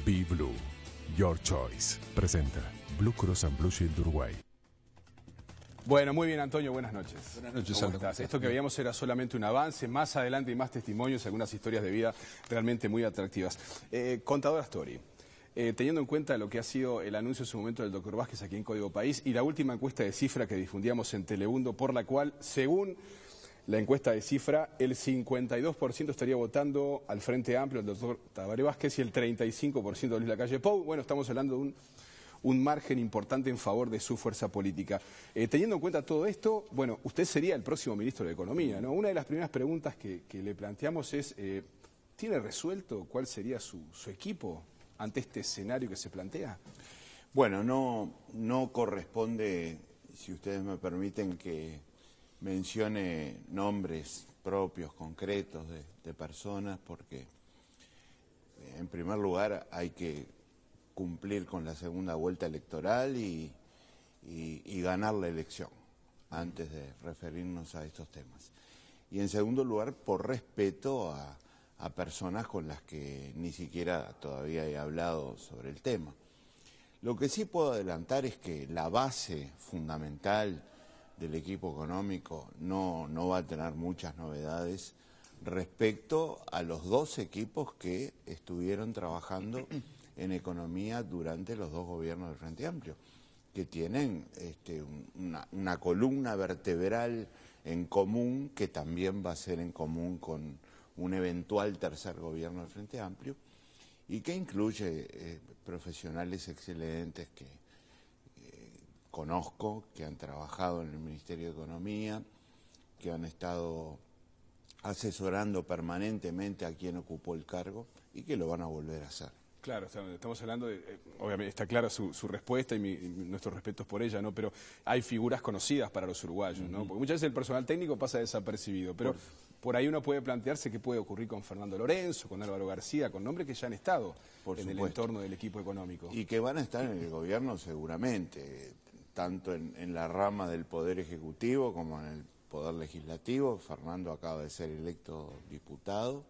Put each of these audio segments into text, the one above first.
Be Blue, your choice. Presenta Blue Cross and Blue Shield Uruguay. Bueno, muy bien, Antonio, buenas noches. Buenas noches, ¿Cómo Aldo. estás? Esto que veíamos era solamente un avance, más adelante y más testimonios, algunas historias de vida realmente muy atractivas. Contador Astori, teniendo en cuenta lo que ha sido el anuncio en su momento del doctor Vázquez aquí en Código País y la última encuesta de Cifra que difundíamos en Telemundo, por la cual, según la encuesta de Cifra, el 52% estaría votando al Frente Amplio, el doctor Tabaré Vázquez, y el 35% de Luis Lacalle Pou. Bueno, estamos hablando de un margen importante en favor de su fuerza política. Teniendo en cuenta todo esto, bueno, usted sería el próximo ministro de Economía, ¿no? Una de las primeras preguntas que le planteamos es, ¿tiene resuelto cuál sería su equipo ante este escenario que se plantea? Bueno, no corresponde, si ustedes me permiten, que mencione nombres propios, concretos de personas, porque en primer lugar hay que cumplir con la segunda vuelta electoral y ganar la elección antes de referirnos a estos temas. Y en segundo lugar, por respeto a personas con las que ni siquiera todavía he hablado sobre el tema. Lo que sí puedo adelantar es que la base fundamental del equipo económico no va a tener muchas novedades respecto a los dos equipos que estuvieron trabajando en economía durante los dos gobiernos del Frente Amplio, que tienen una columna vertebral en común, que también va a ser en común con un eventual tercer gobierno del Frente Amplio, y que incluye profesionales excelentes que conozco, que han trabajado en el Ministerio de Economía, que han estado asesorando permanentemente a quien ocupó el cargo y que lo van a volver a hacer. Claro, estamos hablando de, obviamente está clara su respuesta y nuestros respetos por ella, ¿no? Pero hay figuras conocidas para los uruguayos, ¿no? Porque muchas veces el personal técnico pasa desapercibido, pero por ahí uno puede plantearse qué puede ocurrir con Fernando Lorenzo, con Álvaro García, con nombres que ya han estado en el entorno del equipo económico. Y que van a estar en el gobierno seguramente, tanto en la rama del Poder Ejecutivo como en el Poder Legislativo. Fernando acaba de ser electo diputado.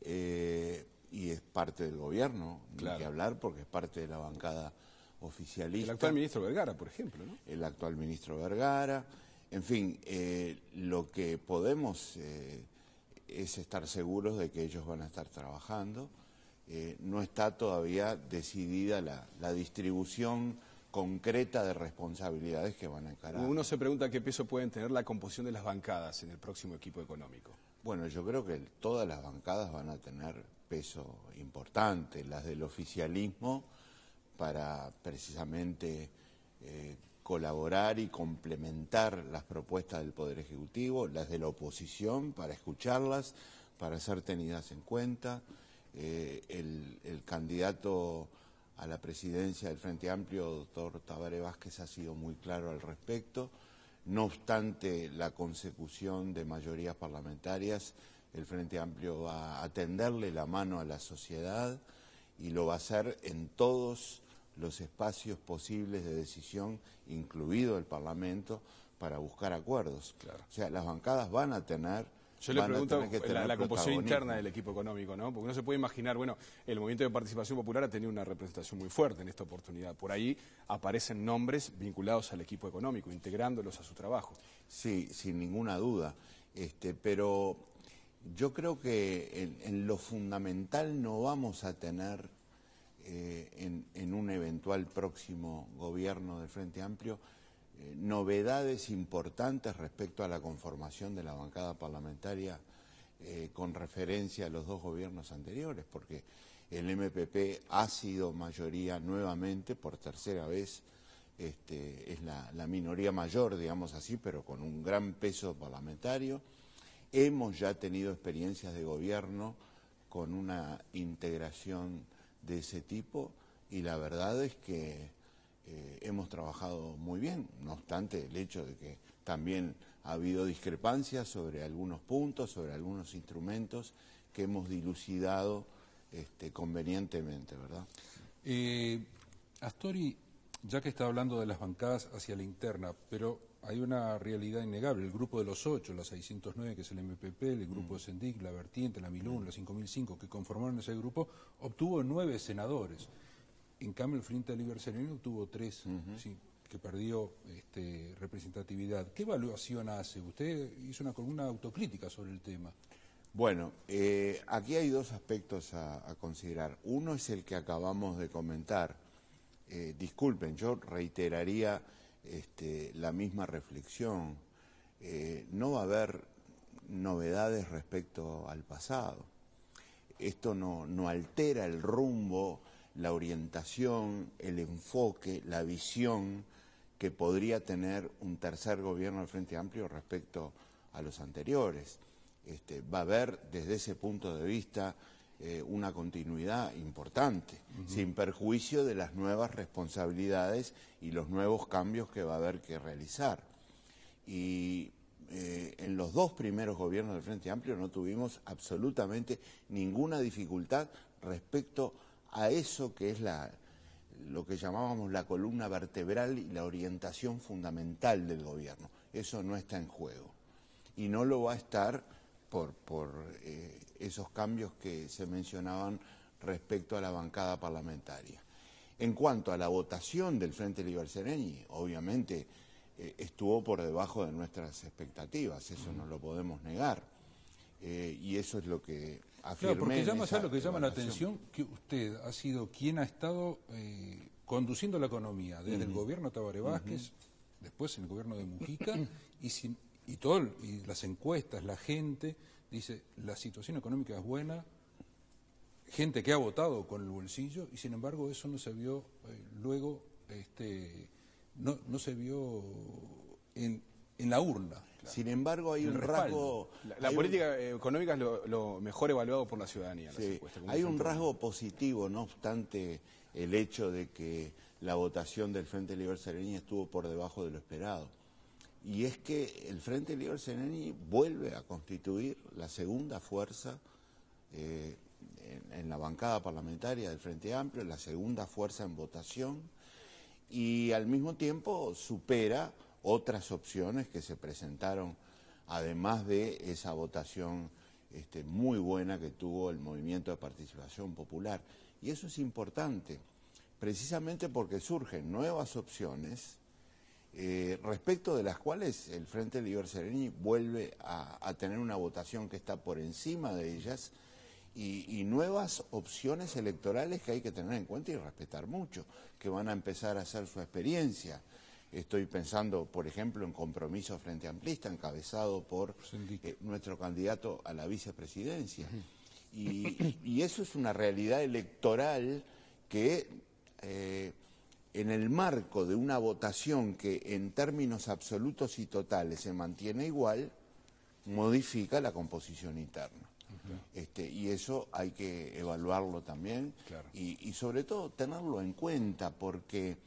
Y es parte del gobierno, claro, ni que hablar, porque es parte de la bancada oficialista. El actual ministro Vergara, por ejemplo, ¿no? El actual ministro Vergara. En fin, lo que podemos es estar seguros de que ellos van a estar trabajando. No está todavía decidida la distribución concreta de responsabilidades que van a encarar. Uno se pregunta qué peso pueden tener la composición de las bancadas en el próximo equipo económico. Bueno, yo creo que todas las bancadas van a tener peso importante, las del oficialismo para precisamente colaborar y complementar las propuestas del Poder Ejecutivo, las de la oposición para escucharlas, para ser tenidas en cuenta. El candidato a la presidencia del Frente Amplio, doctor Tabaré Vázquez, ha sido muy claro al respecto. No obstante la consecución de mayorías parlamentarias, el Frente Amplio va a tenderle la mano a la sociedad y lo va a hacer en todos los espacios posibles de decisión, incluido el Parlamento, para buscar acuerdos. Claro. O sea, las bancadas van a tener... Yo le pregunto la composición interna del equipo económico, ¿no? Porque uno se puede imaginar, bueno, el Movimiento de Participación Popular ha tenido una representación muy fuerte en esta oportunidad. Por ahí aparecen nombres vinculados al equipo económico, integrándolos a su trabajo. Sí, sin ninguna duda. Pero yo creo que en lo fundamental no vamos a tener en un eventual próximo gobierno del Frente Amplio novedades importantes respecto a la conformación de la bancada parlamentaria con referencia a los dos gobiernos anteriores, porque el MPP ha sido mayoría nuevamente por tercera vez, es la minoría mayor, digamos así, pero con un gran peso parlamentario. Hemos ya tenido experiencias de gobierno con una integración de ese tipo y la verdad es que hemos trabajado muy bien, no obstante el hecho de que también ha habido discrepancias sobre algunos puntos, sobre algunos instrumentos que hemos dilucidado convenientemente, ¿verdad? Astori, ya que está hablando de las bancadas hacia la interna, pero hay una realidad innegable. El grupo de los 8, la 609, que es el MPP, el grupo de Sendic, la Vertiente, la Milún, la 5005, que conformaron ese grupo, obtuvo 9 senadores. En cambio, el Frente Libre Sereno obtuvo 3, sí, que perdió representatividad. ¿Qué evaluación hace? Usted hizo una columna autocrítica sobre el tema. Bueno, aquí hay 2 aspectos a considerar. Uno es el que acabamos de comentar. Disculpen, yo reiteraría la misma reflexión. No va a haber novedades respecto al pasado. Esto no altera el rumbo, la orientación, el enfoque, la visión que podría tener un tercer gobierno del Frente Amplio respecto a los anteriores. Va a haber desde ese punto de vista una continuidad importante, sin perjuicio de las nuevas responsabilidades y los nuevos cambios que va a haber que realizar. Y en los 2 primeros gobiernos del Frente Amplio no tuvimos absolutamente ninguna dificultad respecto a eso que es lo que llamábamos la columna vertebral y la orientación fundamental del gobierno. Eso no está en juego y no lo va a estar por esos cambios que se mencionaban respecto a la bancada parlamentaria. En cuanto a la votación del Frente Libre Sereno, obviamente estuvo por debajo de nuestras expectativas, eso no lo podemos negar, y eso es lo que afirmé. Claro, porque ¿Sabe lo que llama la atención? Que usted ha sido quien ha estado conduciendo la economía desde el gobierno de Tabaré Vázquez, después en el gobierno de Mujica, y las encuestas, la gente dice, la situación económica es buena, gente que ha votado con el bolsillo, y sin embargo eso no se vio luego, no se vio en la urna. Claro. Sin embargo hay un rasgo... La política económica es lo mejor evaluado por la ciudadanía. Sí, hay un rasgo positivo, no obstante el hecho de que la votación del Frente Libre Sereno estuvo por debajo de lo esperado. Y es que el Frente Libre Sereno vuelve a constituir la segunda fuerza en la bancada parlamentaria del Frente Amplio, la segunda fuerza en votación, y al mismo tiempo supera otras opciones que se presentaron, además de esa votación muy buena que tuvo el Movimiento de Participación Popular. Y eso es importante, precisamente porque surgen nuevas opciones respecto de las cuales el Frente Libre Sereno vuelve a tener una votación que está por encima de ellas y nuevas opciones electorales que hay que tener en cuenta y respetar mucho, que van a empezar a hacer su experiencia. Estoy pensando, por ejemplo, en Compromiso Frente Amplista, encabezado por nuestro candidato a la vicepresidencia. Y eso es una realidad electoral que en el marco de una votación que en términos absolutos y totales se mantiene igual, modifica la composición interna. Y eso hay que evaluarlo también, claro. Y sobre todo tenerlo en cuenta, porque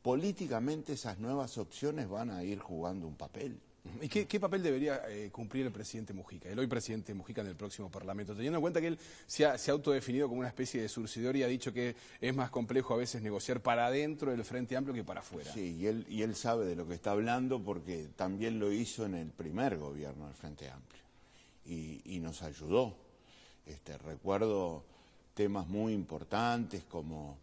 políticamente esas nuevas opciones van a ir jugando un papel. ¿Y qué papel debería cumplir el presidente Mujica, el hoy presidente Mujica en el próximo Parlamento? Teniendo en cuenta que él se ha autodefinido como una especie de surcidor y ha dicho que es más complejo a veces negociar para adentro del Frente Amplio que para afuera. Sí, y él sabe de lo que está hablando porque también lo hizo en el primer gobierno del Frente Amplio y nos ayudó. Recuerdo temas muy importantes como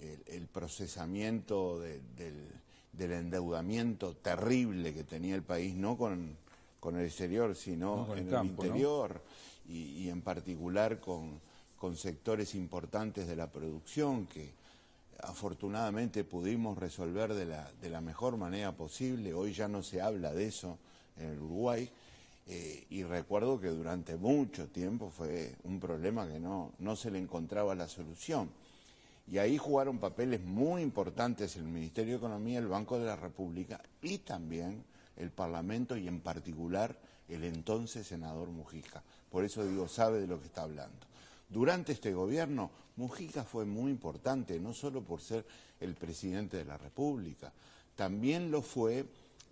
el procesamiento del endeudamiento terrible que tenía el país, no con el exterior, sino en el campo, interior, ¿no? y en particular con sectores importantes de la producción que afortunadamente pudimos resolver de la mejor manera posible. Hoy ya no se habla de eso en el Uruguay, y recuerdo que durante mucho tiempo fue un problema que no se le encontraba la solución. Y ahí jugaron papeles muy importantes el Ministerio de Economía, el Banco de la República y también el Parlamento y en particular el entonces senador Mujica. Por eso digo, sabe de lo que está hablando. Durante este gobierno, Mujica fue muy importante, no solo por ser el presidente de la República, también lo fue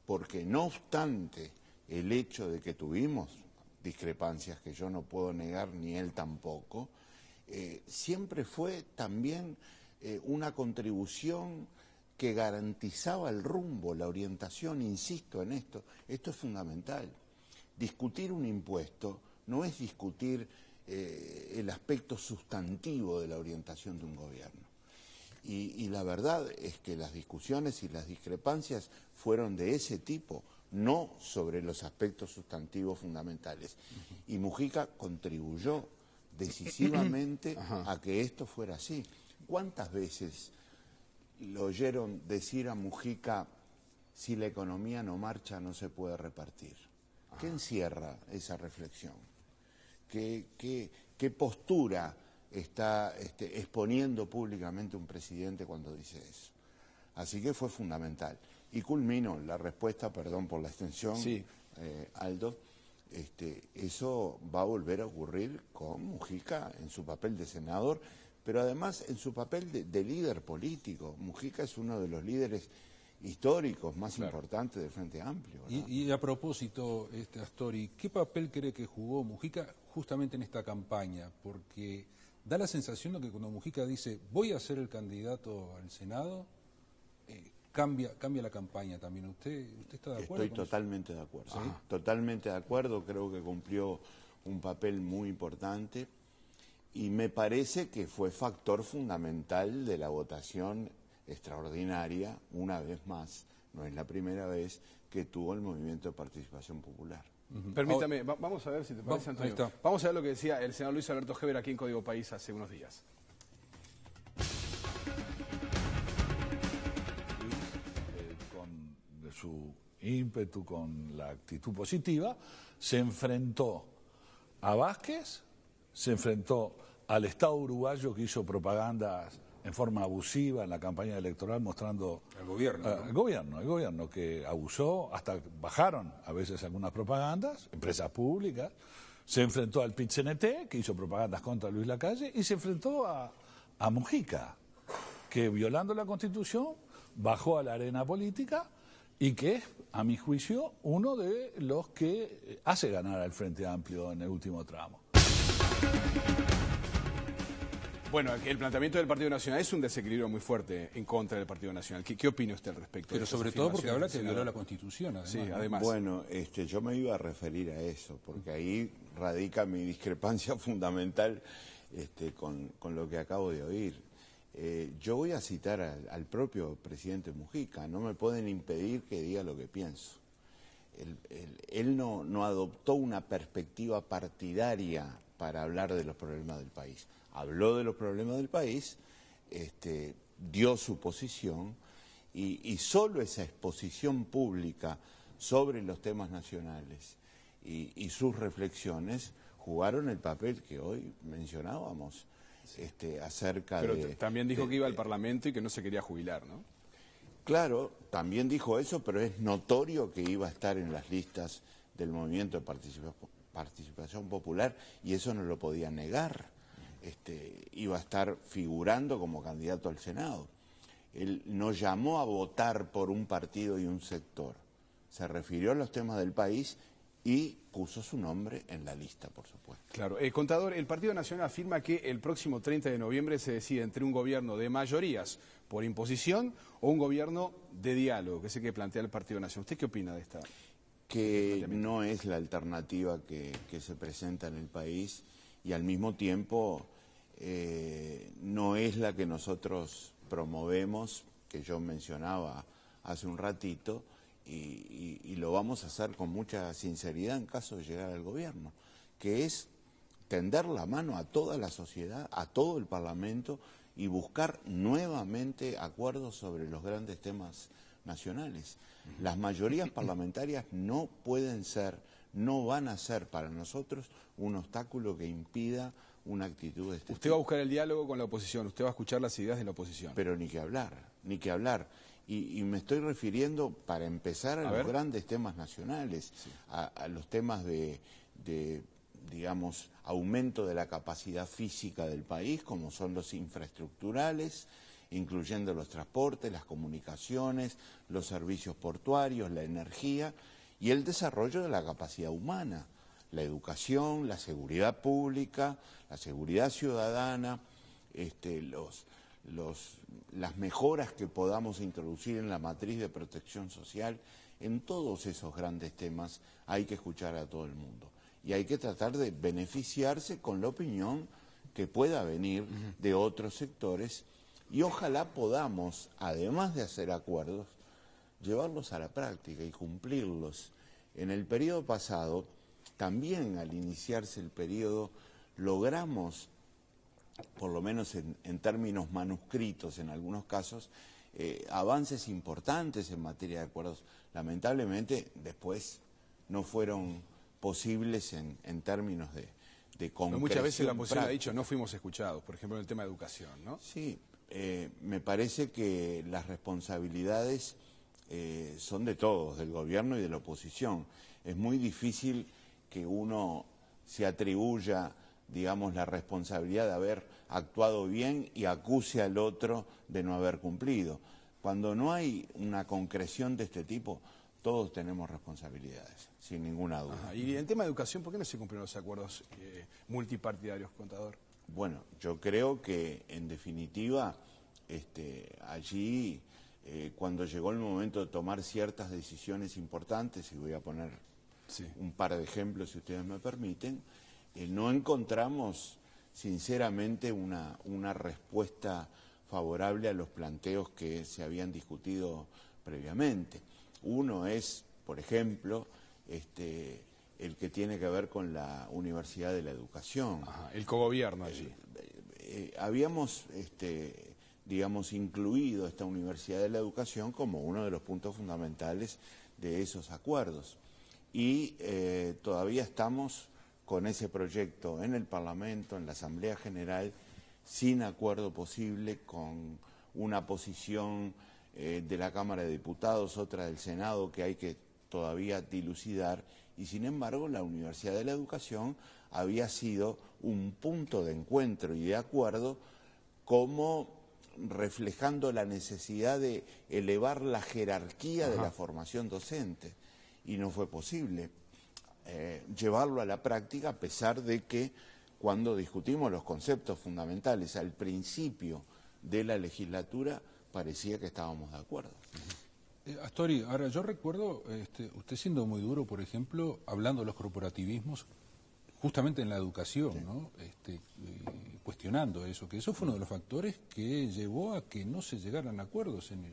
porque no obstante el hecho de que tuvimos discrepancias que yo no puedo negar ni él tampoco, siempre fue también una contribución que garantizaba el rumbo, la orientación, insisto en esto es fundamental. Discutir un impuesto no es discutir el aspecto sustantivo de la orientación de un gobierno. Y la verdad es que las discusiones y las discrepancias fueron de ese tipo, no sobre los aspectos sustantivos fundamentales. Y Mujica contribuyó decisivamente a que esto fuera así. ¿Cuántas veces lo oyeron decir a Mujica, si la economía no marcha no se puede repartir? ¿Qué encierra esa reflexión? ¿Qué postura está exponiendo públicamente un presidente cuando dice eso? Así que fue fundamental. Y culmino la respuesta, perdón por la extensión, sí. Aldo, eso va a volver a ocurrir con Mujica en su papel de senador, pero además en su papel de líder político. Mujica es uno de los líderes históricos más importantes del Frente Amplio. Y a propósito, Astori, ¿qué papel cree que jugó Mujica justamente en esta campaña? Porque da la sensación de que cuando Mujica dice voy a ser el candidato al Senado, cambia la campaña también. ¿Usted está de acuerdo? Estoy totalmente de acuerdo. ¿Sí? Totalmente de acuerdo, creo que cumplió un papel muy importante y me parece que fue factor fundamental de la votación extraordinaria, una vez más, no es la primera vez que tuvo el Movimiento de Participación Popular. Permítame, vamos a ver si te parece, Antonio. Vamos a ver lo que decía el senador Luis Alberto Heber aquí en Código País hace unos días. Con su ímpetu, con la actitud positiva, se enfrentó a Vázquez, se enfrentó al Estado uruguayo que hizo propagandas en forma abusiva en la campaña electoral mostrando al gobierno, el gobierno que abusó, hasta bajaron a veces algunas propagandas, empresas públicas, se enfrentó al PIT-CNT que hizo propagandas contra Luis Lacalle y se enfrentó a Mujica, que violando la Constitución bajó a la arena política y que es, a mi juicio, uno de los que hace ganar al Frente Amplio en el último tramo. Bueno, el planteamiento del Partido Nacional es un desequilibrio muy fuerte en contra del Partido Nacional. ¿Qué opina usted al respecto? Pero sobre todo porque habla que violó la Constitución, además. Sí, además. Bueno, yo me iba a referir a eso, porque ahí radica mi discrepancia fundamental con lo que acabo de oír. Yo voy a citar al propio presidente Mujica, no me pueden impedir que diga lo que pienso. Él no adoptó una perspectiva partidaria para hablar de los problemas del país. Habló de los problemas del país, dio su posición y solo esa exposición pública sobre los temas nacionales y sus reflexiones jugaron el papel que hoy mencionábamos acerca de... Pero también dijo que iba al Parlamento y que no se quería jubilar, ¿no? Claro, también dijo eso, pero es notorio que iba a estar en las listas del Movimiento de Participación Popular y eso no lo podía negar. Iba a estar figurando como candidato al Senado. Él no llamó a votar por un partido y un sector. Se refirió a los temas del país y puso su nombre en la lista, por supuesto. Claro. Contador, el Partido Nacional afirma que el próximo 30 de noviembre se decide entre un gobierno de mayorías por imposición o un gobierno de diálogo, que es el que plantea el Partido Nacional. ¿Usted qué opina de esta? Que no es la alternativa que se presenta en el país y al mismo tiempo no es la que nosotros promovemos, que yo mencionaba hace un ratito, y lo vamos a hacer con mucha sinceridad en caso de llegar al gobierno, que es tender la mano a toda la sociedad, a todo el Parlamento y buscar nuevamente acuerdos sobre los grandes temas nacionales. Las mayorías parlamentarias no pueden ser, no van a ser para nosotros un obstáculo que impida una actitud de este tipo. Usted va a buscar el diálogo con la oposición, usted va a escuchar las ideas de la oposición. Pero ni que hablar, ni que hablar. Y me estoy refiriendo, para empezar, a los grandes temas nacionales, sí. a los temas de, digamos, aumento de la capacidad física del país, como son los infraestructurales, incluyendo los transportes, las comunicaciones, los servicios portuarios, la energía y el desarrollo de la capacidad humana, la educación, la seguridad pública, la seguridad ciudadana, las mejoras que podamos introducir en la matriz de protección social. En todos esos grandes temas hay que escuchar a todo el mundo y hay que tratar de beneficiarse con la opinión que pueda venir de otros sectores y ojalá podamos, además de hacer acuerdos, llevarlos a la práctica y cumplirlos. En el periodo pasado, también al iniciarse el periodo, logramos, por lo menos en términos manuscritos en algunos casos, avances importantes en materia de acuerdos. Lamentablemente, después no fueron posibles en términos de concreción. Muchas veces la oposición práctica. ha dicho, no fuimos escuchados, por ejemplo, en el tema de educación, ¿no? Sí, me parece que las responsabilidades son de todos, del gobierno y de la oposición. Es muy difícil que uno se atribuya, digamos, la responsabilidad de haber actuado bien y acuse al otro de no haber cumplido. Cuando no hay una concreción de este tipo, todos tenemos responsabilidades, sin ninguna duda. Ajá. Y en tema de educación, ¿por qué no se cumplieron los acuerdos multipartidarios, contador? Bueno, yo creo que en definitiva allí cuando llegó el momento de tomar ciertas decisiones importantes, y voy a poner un par de ejemplos si ustedes me permiten, no encontramos sinceramente una respuesta favorable a los planteos que se habían discutido previamente. Uno es, por ejemplo, el que tiene que ver con la Universidad de la Educación. Ajá, el cogobierno allí. Habíamos, digamos, incluido esta Universidad de la Educación como uno de los puntos fundamentales de esos acuerdos. Y todavía estamos con ese proyecto en el Parlamento, en la Asamblea General, sin acuerdo posible, con una posición de la Cámara de Diputados, otra del Senado, que hay que todavía dilucidar, y sin embargo la Universidad de la Educación había sido un punto de encuentro y de acuerdo como reflejando la necesidad de elevar la jerarquía de la formación docente, y no fue posible llevarlo a la práctica, a pesar de que cuando discutimos los conceptos fundamentales al principio de la legislatura parecía que estábamos de acuerdo. Astori, ahora yo recuerdo usted siendo muy duro, por ejemplo, hablando de los corporativismos, justamente en la educación, sí, ¿no? Cuestionando eso, que eso fue uno de los factores que llevó a que no se llegaran a acuerdos en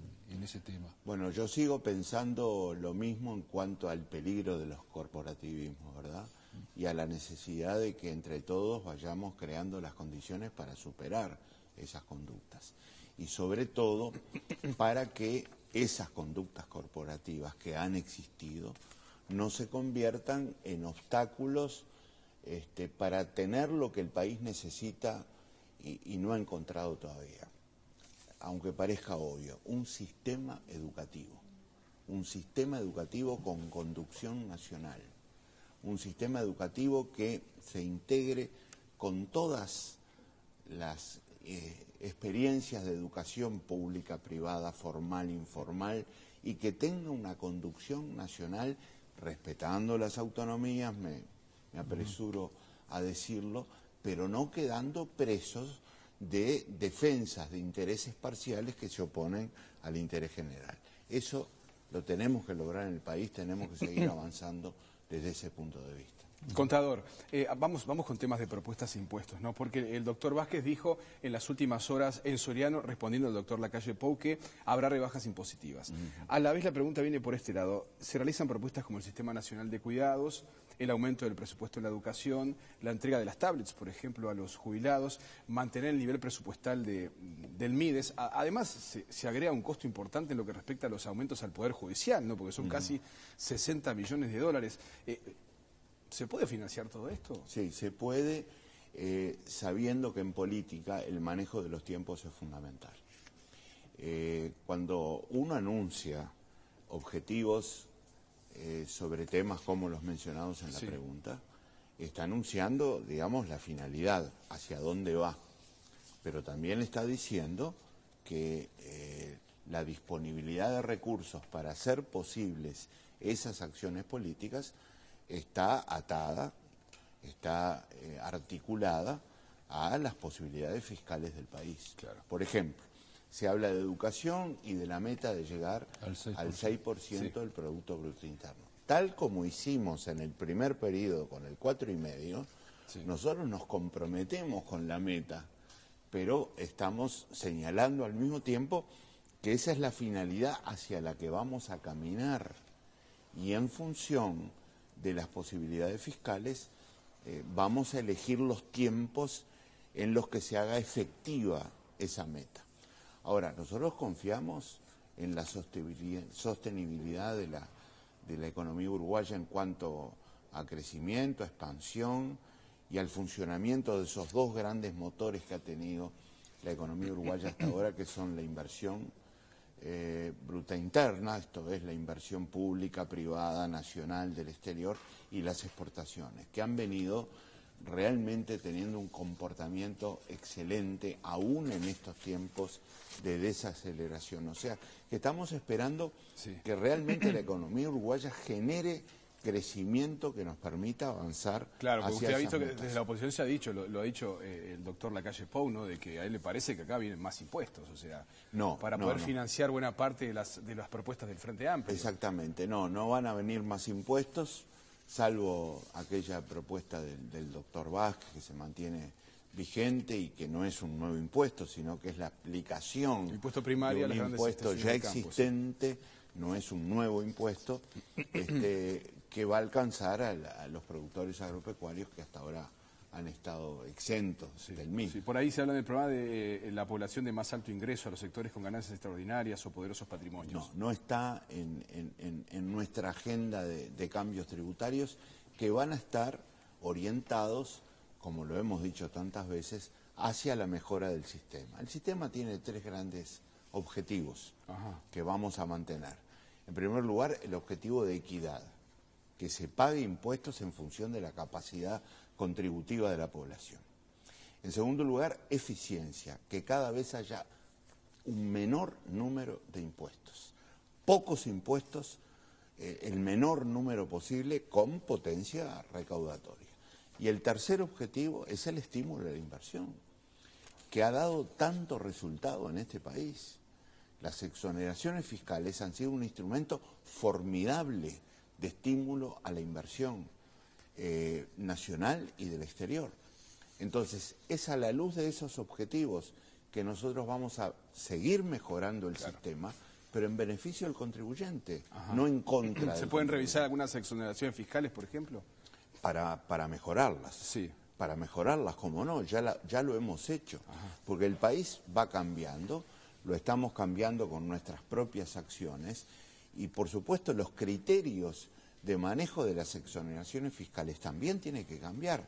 ese tema. Bueno, yo sigo pensando lo mismo en cuanto al peligro de los corporativismos, ¿verdad? Y a la necesidad de que entre todos vayamos creando las condiciones para superar esas conductas. Y sobre todo para que esas conductas corporativas que han existido no se conviertan en obstáculos para tener lo que el país necesita y no ha encontrado todavía, aunque parezca obvio, un sistema educativo con conducción nacional, un sistema educativo que se integre con todas las experiencias de educación pública, privada, formal, informal, y que tenga una conducción nacional respetando las autonomías, me apresuro a decirlo, pero no quedando presos de defensas de intereses parciales que se oponen al interés general. Eso lo tenemos que lograr en el país, tenemos que seguir avanzando desde ese punto de vista. Contador, vamos con temas de propuestas e impuestos, ¿no? Porque el doctor Vázquez dijo en las últimas horas en Soriano, respondiendo al doctor Lacalle Pou, que habrá rebajas impositivas. A la vez la pregunta viene por este lado. Se realizan propuestas como el Sistema Nacional de Cuidados, el aumento del presupuesto en la educación, la entrega de las tablets, por ejemplo, a los jubilados, mantener el nivel presupuestal del MIDES. Además, se agrega un costo importante en lo que respecta a los aumentos al Poder Judicial, ¿no? Porque son casi 60 millones de dólares. ¿Se puede financiar todo esto? Sí, se puede, sabiendo que en política el manejo de los tiempos es fundamental. Cuando uno anuncia objetivos sobre temas como los mencionados en la pregunta, está anunciando, digamos, la finalidad, hacia dónde va, pero también está diciendo que la disponibilidad de recursos para hacer posibles esas acciones políticas está atada, está articulada a las posibilidades fiscales del país. Claro. Por ejemplo, se habla de educación y de la meta de llegar al 6% Sí. del Producto Bruto Interno. Tal como hicimos en el primer periodo con el 4,5%, Sí. nosotros nos comprometemos con la meta, pero estamos señalando al mismo tiempo que esa es la finalidad hacia la que vamos a caminar. Y en función de las posibilidades fiscales, vamos a elegir los tiempos en los que se haga efectiva esa meta. Ahora, nosotros confiamos en la sostenibilidad de la economía uruguaya en cuanto a crecimiento, a expansión y al funcionamiento de esos dos grandes motores que ha tenido la economía uruguaya hasta ahora, que son la inversión bruta interna, esto es la inversión pública, privada, nacional, del exterior, y las exportaciones, que han venido realmente teniendo un comportamiento excelente aún en estos tiempos de desaceleración. O sea, que estamos esperando que realmente la economía uruguaya genere crecimiento que nos permita avanzar. Claro, porque hacia usted ha esas visto que metas. desde la oposición se ha dicho, lo ha dicho el doctor Lacalle Pou, ¿no? De que a él le parece que acá vienen más impuestos, o sea, para poder financiar buena parte de las propuestas del Frente Amplio. Exactamente, no van a venir más impuestos, salvo aquella propuesta del doctor Vázquez, que se mantiene vigente y que no es un nuevo impuesto, sino que es la aplicación impuesto primario de un impuesto ya existente, no es un nuevo impuesto, que va a alcanzar a los productores agropecuarios que hasta ahora han estado exentos del mismo. Sí, por ahí se habla del problema de la población de más alto ingreso, a los sectores con ganancias extraordinarias o poderosos patrimonios. No está en nuestra agenda de cambios tributarios, que van a estar orientados, como lo hemos dicho tantas veces, hacia la mejora del sistema. El sistema tiene tres grandes objetivos que vamos a mantener. En primer lugar, el objetivo de equidad, que se pague impuestos en función de la capacidad contributiva de la población. En segundo lugar, eficiencia, que cada vez haya un menor número de impuestos. Pocos impuestos, el menor número posible, con potencia recaudatoria. Y el tercer objetivo es el estímulo de la inversión, que ha dado tanto resultado en este país. Las exoneraciones fiscales han sido un instrumento formidable de estímulo a la inversión nacional y del exterior. Entonces, es a la luz de esos objetivos que nosotros vamos a seguir mejorando el sistema, pero en beneficio del contribuyente, no en contra. ¿Se pueden revisar algunas exoneraciones fiscales, por ejemplo? Para mejorarlas. Sí. Para mejorarlas, como no, ya lo hemos hecho. Porque el país va cambiando, lo estamos cambiando con nuestras propias acciones, y por supuesto los criterios de manejo de las exoneraciones fiscales también tienen que cambiar.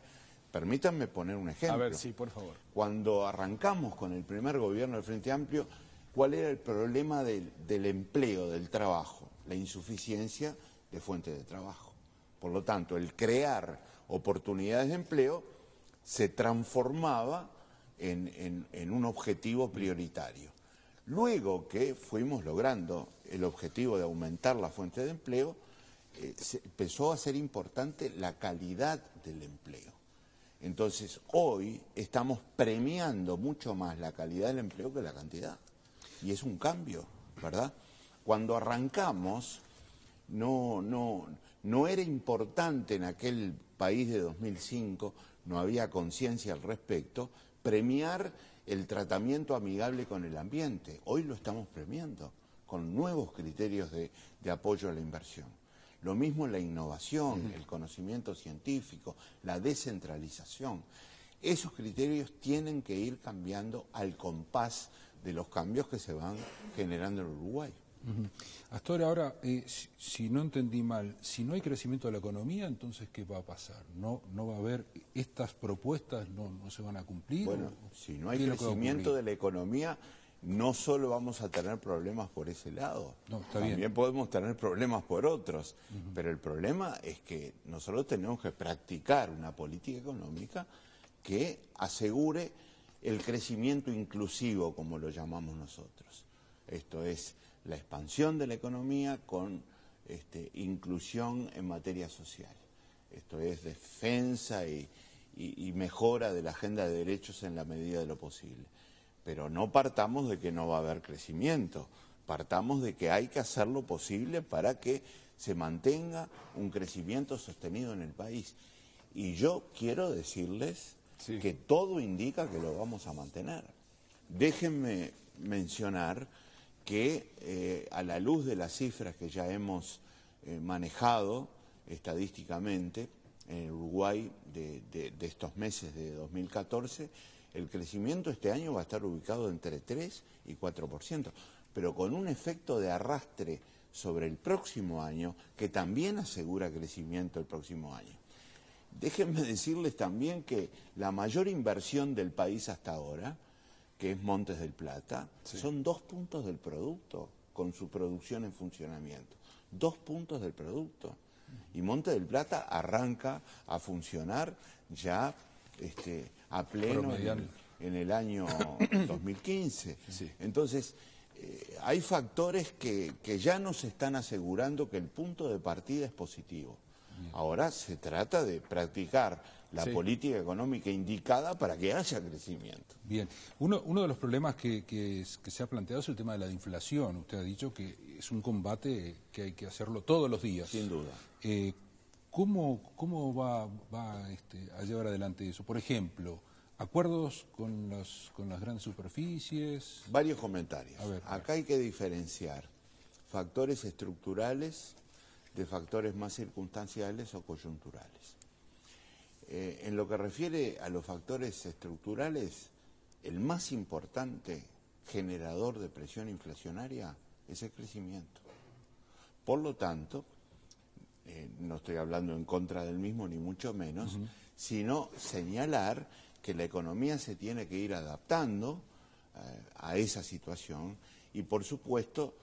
Permítanme poner un ejemplo. A ver, sí, por favor. Cuando arrancamos con el primer gobierno del Frente Amplio, ¿cuál era el problema del empleo, del trabajo? La insuficiencia de fuentes de trabajo. Por lo tanto, el crear oportunidades de empleo se transformaba en un objetivo prioritario. Luego que fuimos logrando el objetivo de aumentar la fuente de empleo, se empezó a ser importante la calidad del empleo. Entonces, hoy estamos premiando mucho más la calidad del empleo que la cantidad. Y es un cambio, ¿verdad? Cuando arrancamos, no era importante en aquel país de 2005, no había conciencia al respecto, premiar el tratamiento amigable con el ambiente. Hoy lo estamos premiando con nuevos criterios de apoyo a la inversión. Lo mismo en la innovación, el conocimiento científico, la descentralización. Esos criterios tienen que ir cambiando al compás de los cambios que se van generando en Uruguay. Hasta ahora, si no entendí mal, si no hay crecimiento de la economía, entonces ¿qué va a pasar? ¿No va a haber estas propuestas, no se van a cumplir? Bueno, si no hay crecimiento de la economía, no solo vamos a tener problemas por ese lado, también podemos tener problemas por otros, pero el problema es que nosotros tenemos que practicar una política económica que asegure el crecimiento inclusivo, como lo llamamos nosotros. Esto es la expansión de la economía con inclusión en materia social. Esto es defensa y y mejora de la agenda de derechos en la medida de lo posible. Pero no partamos de que no va a haber crecimiento, partamos de que hay que hacer lo posible para que se mantenga un crecimiento sostenido en el país. Y yo quiero decirles que todo indica que lo vamos a mantener. Déjenme mencionar que a la luz de las cifras que ya hemos manejado estadísticamente en Uruguay de estos meses de 2014, el crecimiento este año va a estar ubicado entre 3 y 4%, pero con un efecto de arrastre sobre el próximo año que también asegura crecimiento el próximo año. Déjenme decirles también que la mayor inversión del país hasta ahora, que es Montes del Plata, son 2 puntos del producto con su producción en funcionamiento. 2 puntos del producto. Y Montes del Plata arranca a funcionar ya a pleno en el año 2015. Entonces, hay factores que ya nos están asegurando que el punto de partida es positivo. Ahora se trata de practicar la política económica indicada para que haya crecimiento. Bien, uno de los problemas que se ha planteado es el tema de la inflación. Usted ha dicho que es un combate que hay que hacerlo todos los días. Sin duda. ¿Cómo va a llevar adelante eso? Por ejemplo, acuerdos con las grandes superficies. Varios comentarios. Acá hay que diferenciar factores estructurales de factores más circunstanciales o coyunturales. En lo que refiere a los factores estructurales, el más importante generador de presión inflacionaria es el crecimiento. Por lo tanto, no estoy hablando en contra del mismo ni mucho menos, sino señalar que la economía se tiene que ir adaptando a esa situación y, por supuesto,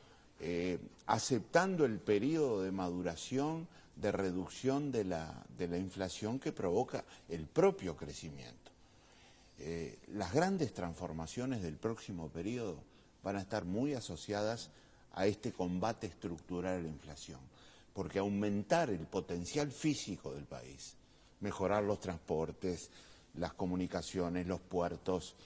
aceptando el periodo de maduración, de reducción de la inflación que provoca el propio crecimiento. Las grandes transformaciones del próximo periodo van a estar muy asociadas a este combate estructural a la inflación, porque aumentar el potencial físico del país, mejorar los transportes, las comunicaciones, los puertos,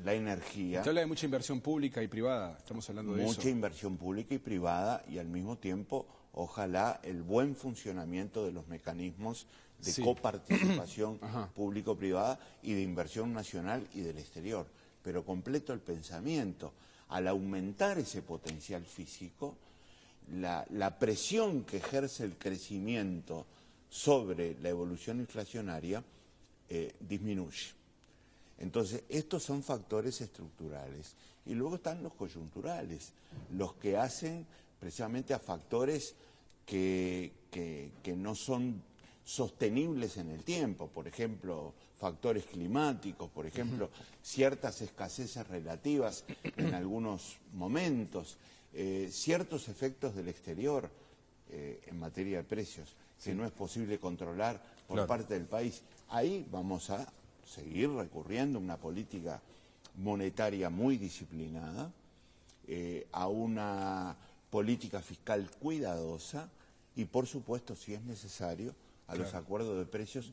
la energía. Usted habla de mucha inversión pública y privada, estamos hablando de eso. Mucha inversión pública y privada y al mismo tiempo, ojalá, el buen funcionamiento de los mecanismos de coparticipación público-privada y de inversión nacional y del exterior. Pero completo el pensamiento, al aumentar ese potencial físico, la presión que ejerce el crecimiento sobre la evolución inflacionaria disminuye. Entonces, estos son factores estructurales. Y luego están los coyunturales, los que hacen precisamente a factores que no son sostenibles en el tiempo. Por ejemplo, factores climáticos, por ejemplo, ciertas escaseces relativas en algunos momentos, ciertos efectos del exterior en materia de precios que no es posible controlar por parte del país. Ahí vamos a seguir recurriendo a una política monetaria muy disciplinada, a una política fiscal cuidadosa y, por supuesto, si es necesario, a los acuerdos de precios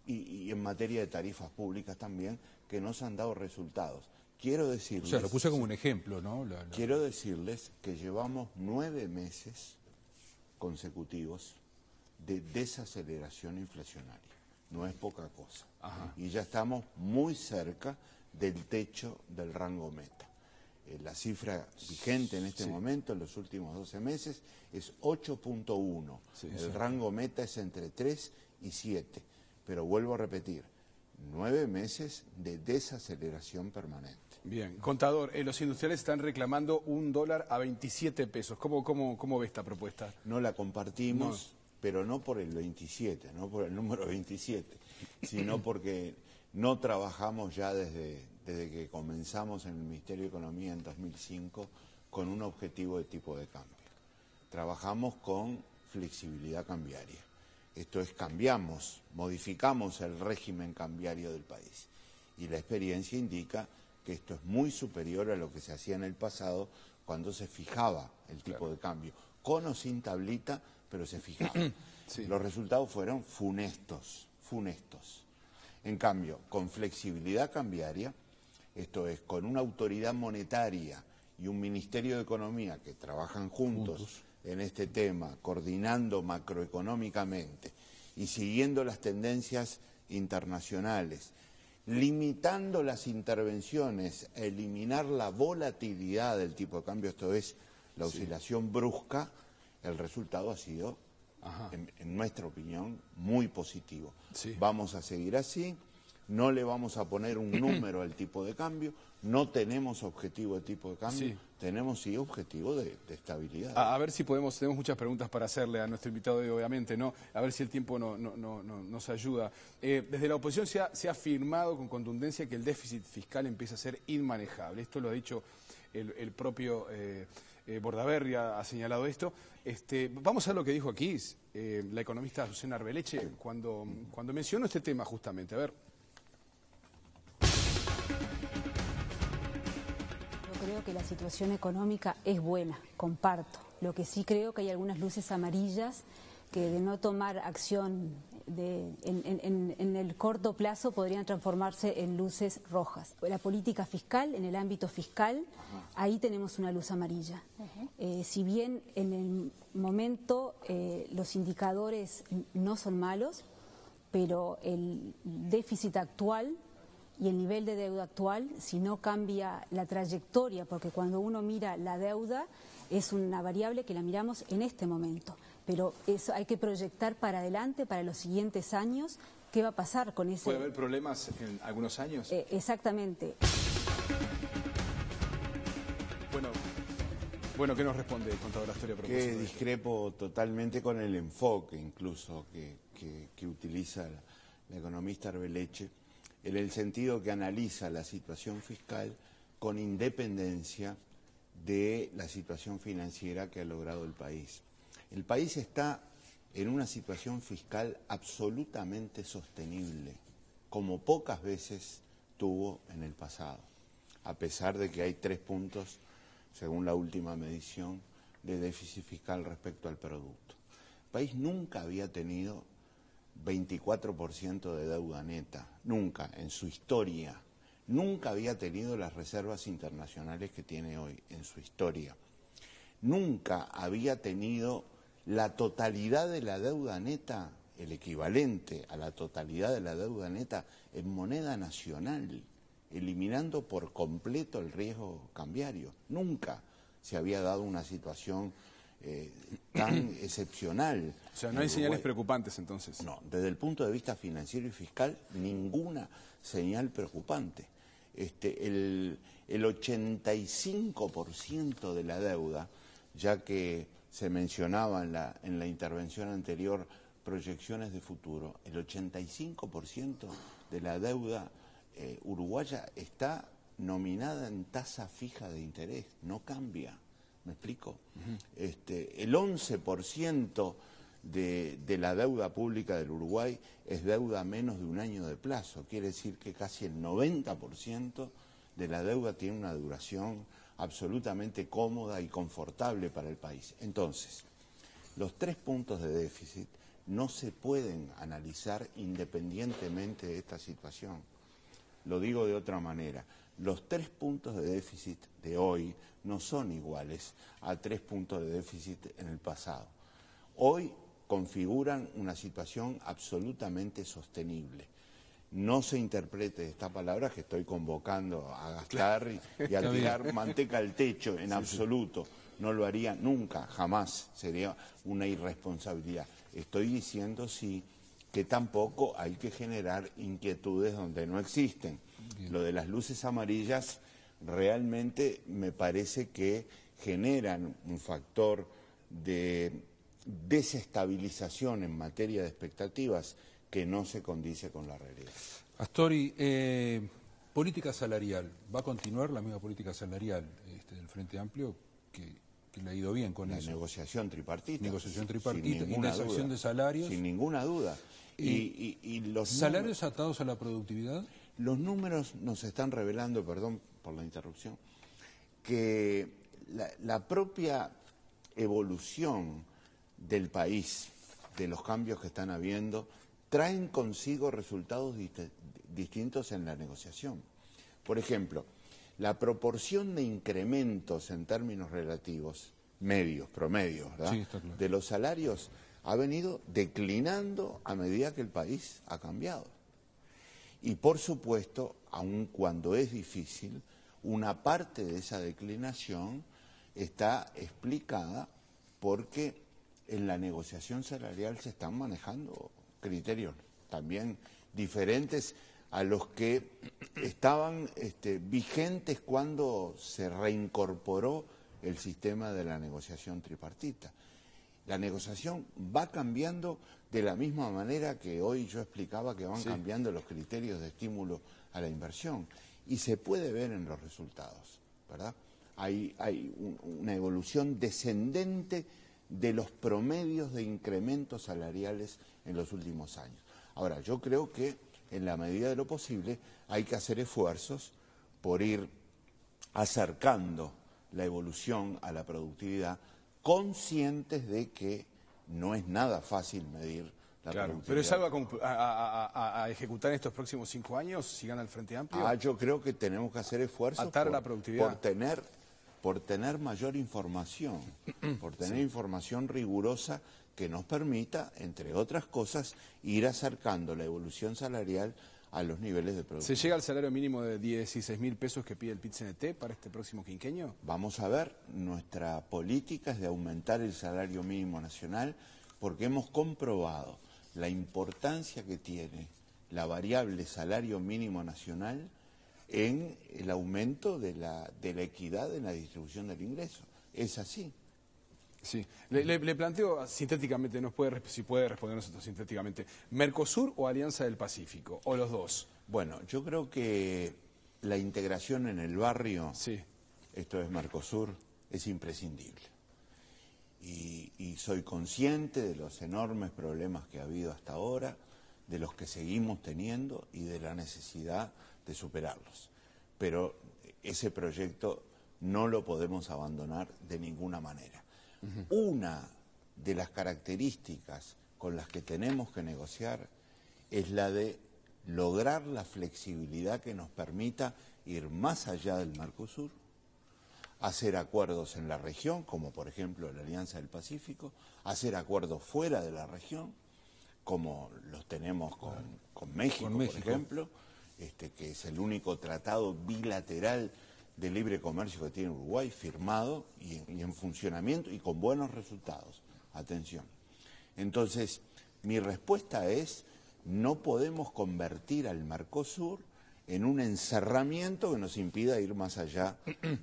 y en materia de tarifas públicas también, que nos han dado resultados. Quiero decirles... O sea, lo puse como un ejemplo, ¿no? Quiero decirles que llevamos 9 meses consecutivos de desaceleración inflacionaria. No es poca cosa. Y ya estamos muy cerca del techo del rango meta. La cifra vigente en este momento, en los últimos 12 meses, es 8.1. El rango meta es entre 3 y 7. Pero vuelvo a repetir, 9 meses de desaceleración permanente. Bien, contador, los industriales están reclamando $1 a 27 pesos. ¿Cómo ve esta propuesta? No la compartimos, pero no por el 27, no por el número 27, sino porque no trabajamos ya desde que comenzamos en el Ministerio de Economía en 2005 con un objetivo de tipo de cambio. Trabajamos con flexibilidad cambiaria. Esto es, modificamos el régimen cambiario del país. Y la experiencia indica que esto es muy superior a lo que se hacía en el pasado cuando se fijaba el tipo de cambio. Con o sin tablita, pero se fijaba. Los resultados fueron funestos. En cambio, con flexibilidad cambiaria, esto es, con una autoridad monetaria y un Ministerio de Economía que trabajan juntos en este tema, coordinando macroeconómicamente y siguiendo las tendencias internacionales, limitando las intervenciones, eliminar la volatilidad del tipo de cambio, esto es, la oscilación brusca, el resultado ha sido, en nuestra opinión, muy positivo. Sí. Vamos a seguir así, no le vamos a poner un número al tipo de cambio, no tenemos objetivo de tipo de cambio, tenemos sí objetivo de estabilidad. A ver si podemos, tenemos muchas preguntas para hacerle a nuestro invitado hoy, obviamente, ¿no? A ver si el tiempo nos ayuda. Desde la oposición se ha afirmado con contundencia que el déficit fiscal empieza a ser inmanejable. Esto lo ha dicho el propio Bordaberry, ha señalado esto. Vamos a ver lo que dijo aquí la economista Azucena Arbeleche cuando mencionó este tema justamente. A ver. Creo que la situación económica es buena, comparto. Lo que sí creo que hay algunas luces amarillas que de no tomar acción en el corto plazo podrían transformarse en luces rojas. La política fiscal, en el ámbito fiscal, ahí tenemos una luz amarilla. Si bien en el momento los indicadores no son malos, pero el déficit actual y el nivel de deuda actual, si no cambia la trayectoria, porque cuando uno mira la deuda es una variable que la miramos en este momento, pero eso hay que proyectar para adelante, para los siguientes años, qué va a pasar con ese... ¿Puede haber problemas en algunos años? Exactamente. Bueno, ¿qué nos responde el contador Astori a propósito de esto? Discrepo totalmente con el enfoque incluso que utiliza la economista Arbeleche, en el sentido que analiza la situación fiscal con independencia de la situación financiera que ha logrado el país. El país está en una situación fiscal absolutamente sostenible, como pocas veces tuvo en el pasado, a pesar de que hay 3 puntos, según la última medición, de déficit fiscal respecto al producto. El país nunca había tenido 24% de deuda neta, nunca en su historia, nunca había tenido las reservas internacionales que tiene hoy en su historia, nunca había tenido la totalidad de la deuda neta, el equivalente a la totalidad de la deuda neta en moneda nacional, eliminando por completo el riesgo cambiario. Nunca se había dado una situación tan excepcional. O sea, no hay señales preocupantes entonces. No, desde el punto de vista financiero y fiscal, ninguna señal preocupante. El 85% de la deuda, ya que se mencionaba en la intervención anterior proyecciones de futuro, el 85% de la deuda uruguaya está nominada en tasa fija de interés, no cambia. ¿Me explico? El 11% de la deuda pública del Uruguay es deuda a menos de un año de plazo. Quiere decir que casi el 90% de la deuda tiene una duración absolutamente cómoda y confortable para el país. Entonces, los 3 puntos de déficit no se pueden analizar independientemente de esta situación. Lo digo de otra manera. Los 3 puntos de déficit de hoy no son iguales a 3 puntos de déficit en el pasado. Hoy configuran una situación absolutamente sostenible. No se interprete esta palabra que estoy convocando a gastar y a tirar manteca al techo en absoluto. No lo haría nunca, jamás. Sería una irresponsabilidad. Estoy diciendo sí que tampoco hay que generar inquietudes donde no existen. Bien. Lo de las luces amarillas realmente me parece que generan un factor de desestabilización en materia de expectativas que no se condice con la realidad. Astori, política salarial, ¿va a continuar la misma política salarial del Frente Amplio que le ha ido bien con eso? La negociación tripartita. Negociación tripartita, indexación de salarios. Sin ninguna duda. Y los ¿salarios atados a la productividad? Los números nos están revelando, perdón por la interrupción, que la propia evolución del país, de los cambios que están habiendo, traen consigo resultados distintos en la negociación. Por ejemplo, la proporción de incrementos en términos relativos, promedios, ¿verdad? Sí, está claro. De los salarios ha venido declinando a medida que el país ha cambiado. Y por supuesto, aun cuando es difícil, una parte de esa declinación está explicada porque en la negociación salarial se están manejando criterios también diferentes a los que estaban vigentes cuando se reincorporó el sistema de la negociación tripartita. La negociación va cambiando de la misma manera que hoy yo explicaba que van cambiando los criterios de estímulo a la inversión. Y se puede ver en los resultados, ¿verdad? Hay una evolución descendente de los promedios de incrementos salariales en los últimos años. Ahora, yo creo que en la medida de lo posible hay que hacer esfuerzos por ir acercando la evolución a la productividad, conscientes de que no es nada fácil medir la productividad. Pero es algo a ejecutar en estos próximos 5 años, si gana el Frente Amplio. Yo creo que tenemos que hacer esfuerzos atar la productividad. por tener mayor información, por tener información rigurosa que nos permita, entre otras cosas, ir acercando la evolución salarial a los niveles de productividad. ¿Se llega al salario mínimo de 16.000 pesos que pide el PIT-CNT para este próximo quinquenio? Vamos a ver, nuestra política es de aumentar el salario mínimo nacional porque hemos comprobado la importancia que tiene la variable salario mínimo nacional en el aumento de la equidad en la distribución del ingreso. Es así. Sí. Le planteo sintéticamente, si puede respondernos esto sintéticamente, ¿Mercosur o Alianza del Pacífico? ¿O los dos? Bueno, yo creo que la integración en el barrio, esto es Mercosur, es imprescindible. Y soy consciente de los enormes problemas que ha habido hasta ahora, de los que seguimos teniendo y de la necesidad de superarlos. Pero ese proyecto no lo podemos abandonar de ninguna manera. Una de las características con las que tenemos que negociar es la de lograr la flexibilidad que nos permita ir más allá del Mercosur, hacer acuerdos en la región, como por ejemplo la Alianza del Pacífico, hacer acuerdos fuera de la región, como los tenemos con México, por ejemplo, que es el único tratado bilateral de libre comercio que tiene Uruguay, firmado y en funcionamiento y con buenos resultados. Atención. Entonces, mi respuesta es, no podemos convertir al Mercosur en un encerramiento que nos impida ir más allá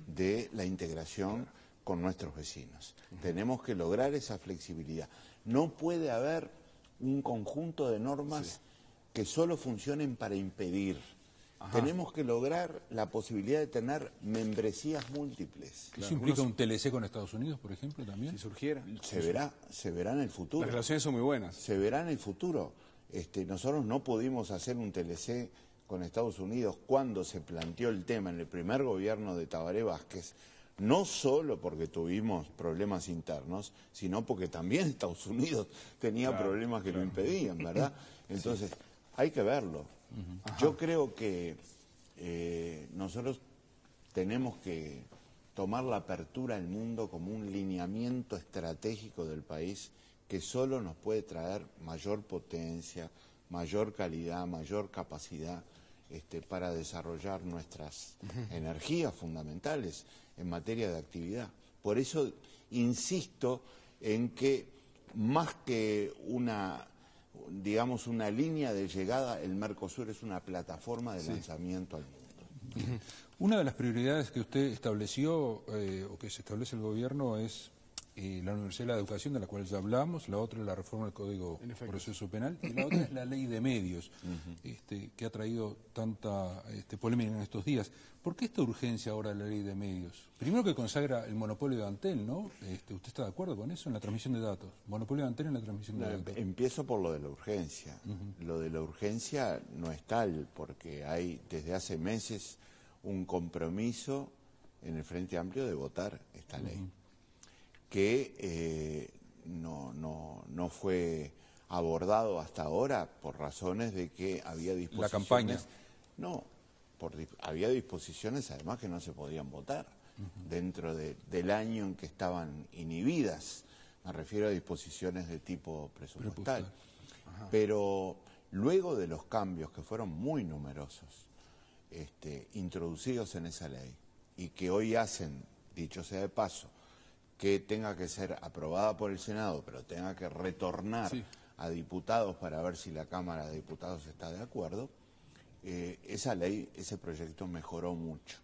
de la integración con nuestros vecinos. Tenemos que lograr esa flexibilidad. No puede haber un conjunto de normas que solo funcionen para impedir. Tenemos que lograr la posibilidad de tener membresías múltiples. ¿Eso implica un TLC con Estados Unidos, por ejemplo, también? Si surgiera. Se verá en el futuro. Las relaciones son muy buenas. Se verá en el futuro. Nosotros no pudimos hacer un TLC con Estados Unidos cuando se planteó el tema en el primer gobierno de Tabaré Vázquez, no solo porque tuvimos problemas internos, sino porque también Estados Unidos tenía problemas que lo impedían, ¿verdad? Entonces, hay que verlo. Yo creo que nosotros tenemos que tomar la apertura al mundo como un lineamiento estratégico del país que solo nos puede traer mayor potencia, mayor calidad, mayor capacidad para desarrollar nuestras energías fundamentales en materia de actividad. Por eso insisto en que más que una línea de llegada, el Mercosur es una plataforma de lanzamiento al mundo. Una de las prioridades que usted estableció, o que se establece el gobierno, es la Universidad de la Educación, de la cual ya hablamos, la otra es la reforma del Código de Proceso Penal, y la otra es la Ley de Medios, que ha traído tanta polémica en estos días. ¿Por qué esta urgencia ahora de la Ley de Medios? Primero, que consagra el monopolio de Antel, ¿no? ¿Usted está de acuerdo con eso en la transmisión de datos? Monopolio de Antel en la transmisión de datos. Empiezo por lo de la urgencia. Lo de la urgencia no es tal, porque hay desde hace meses un compromiso en el Frente Amplio de votar esta ley, que no fue abordado hasta ahora por razones de que había disposiciones... La campaña. No, había disposiciones además que no se podían votar dentro del año en que estaban inhibidas. Me refiero a disposiciones de tipo presupuestal. Pero luego de los cambios, que fueron muy numerosos, introducidos en esa ley, y que hoy hacen, dicho sea de paso, que tenga que ser aprobada por el Senado, pero tenga que retornar a diputados para ver si la Cámara de Diputados está de acuerdo, esa ley, ese proyecto mejoró mucho.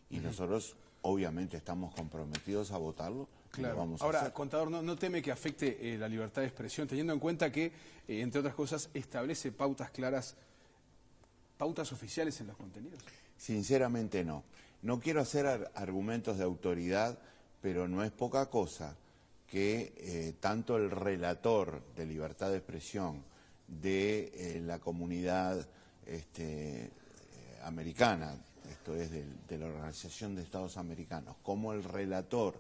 Y nosotros, obviamente, estamos comprometidos a votarlo. Claro. Lo vamos a Ahora, hacer. contador, ¿no teme que afecte la libertad de expresión, teniendo en cuenta que, entre otras cosas, establece pautas claras, pautas oficiales en los contenidos? Sinceramente no. No quiero hacer argumentos de autoridad, pero no es poca cosa que tanto el relator de libertad de expresión de la comunidad americana, esto es de la Organización de Estados Americanos, como el relator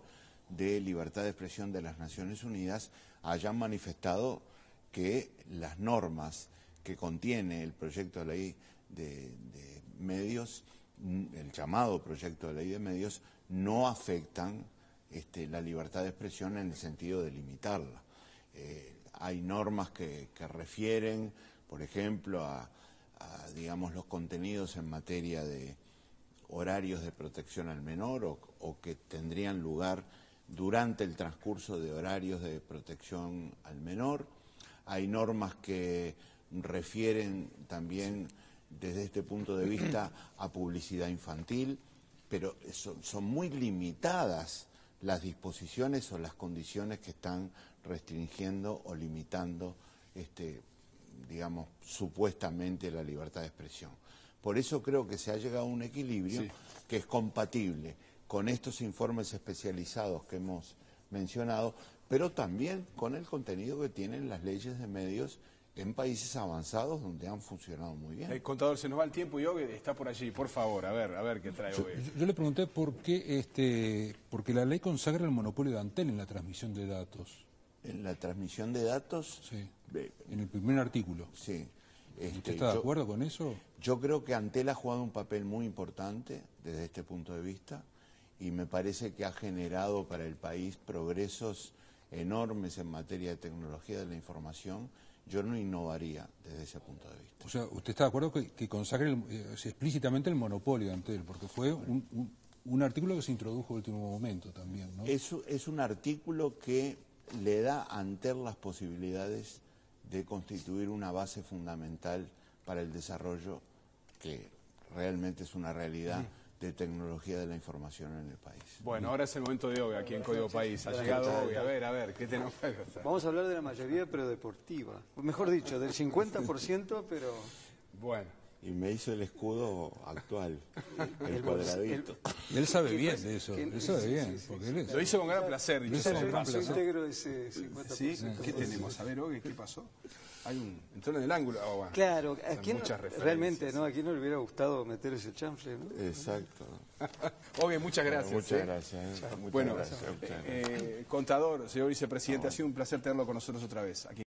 de libertad de expresión de las Naciones Unidas hayan manifestado que las normas que contiene el proyecto de ley de medios, el llamado proyecto de ley de medios, no afectan la libertad de expresión en el sentido de limitarla. Hay normas que refieren, por ejemplo, a digamos, los contenidos en materia de horarios de protección al menor o que tendrían lugar durante el transcurso de horarios de protección al menor. Hay normas que refieren también, desde este punto de vista, a publicidad infantil, pero son muy limitadas las disposiciones o las condiciones que están restringiendo o limitando, digamos, supuestamente la libertad de expresión. Por eso creo que se ha llegado a un equilibrio que es compatible con estos informes especializados que hemos mencionado, pero también con el contenido que tienen las leyes de medios en países avanzados donde han funcionado muy bien. Contador, se nos va el tiempo y Ogue está por allí. Por favor, a ver qué trae Ogue. Yo le pregunté por qué, porque la ley consagra el monopolio de Antel en la transmisión de datos. ¿En la transmisión de datos? Sí, en el primer artículo. Sí. ¿Usted está de acuerdo con eso? Yo creo que Antel ha jugado un papel muy importante desde este punto de vista y me parece que ha generado para el país progresos enormes en materia de tecnología de la información. Yo no innovaría desde ese punto de vista. O sea, ¿usted está de acuerdo que consagre explícitamente el monopolio de Antel? Porque fue un artículo que se introdujo en último momento también, ¿no? Es un artículo que le da a Antel las posibilidades de constituir una base fundamental para el desarrollo que realmente es una realidad de tecnología de la información en el país. Bueno, ahora es el momento de Ogue aquí en Código País. Ha llegado Ogue. A ver, ¿qué tenemos que hacer? Vamos a hablar de la mayoría, pero deportiva. Mejor dicho, del 50%, pero... Bueno. Y me hizo el escudo actual, el cuadradito. Él sabe bien de eso, él sabe bien. Porque él Lo hizo con gran placer. Lo hizo con gran Yo placer. integro ese 50%. ¿Sí? ¿Qué tenemos? A ver, Ogue, ¿qué pasó? Entró en el ángulo. Oh, bueno. Claro, ¿a quién muchas referencias. realmente, ¿no? ¿A quién no le hubiera gustado meter ese chanfle, no? Exacto. Ogue, muchas gracias. Muchas gracias. Muchas Bueno, gracias a ustedes. contador, señor vicepresidente, ha sido un placer tenerlo con nosotros otra vez aquí.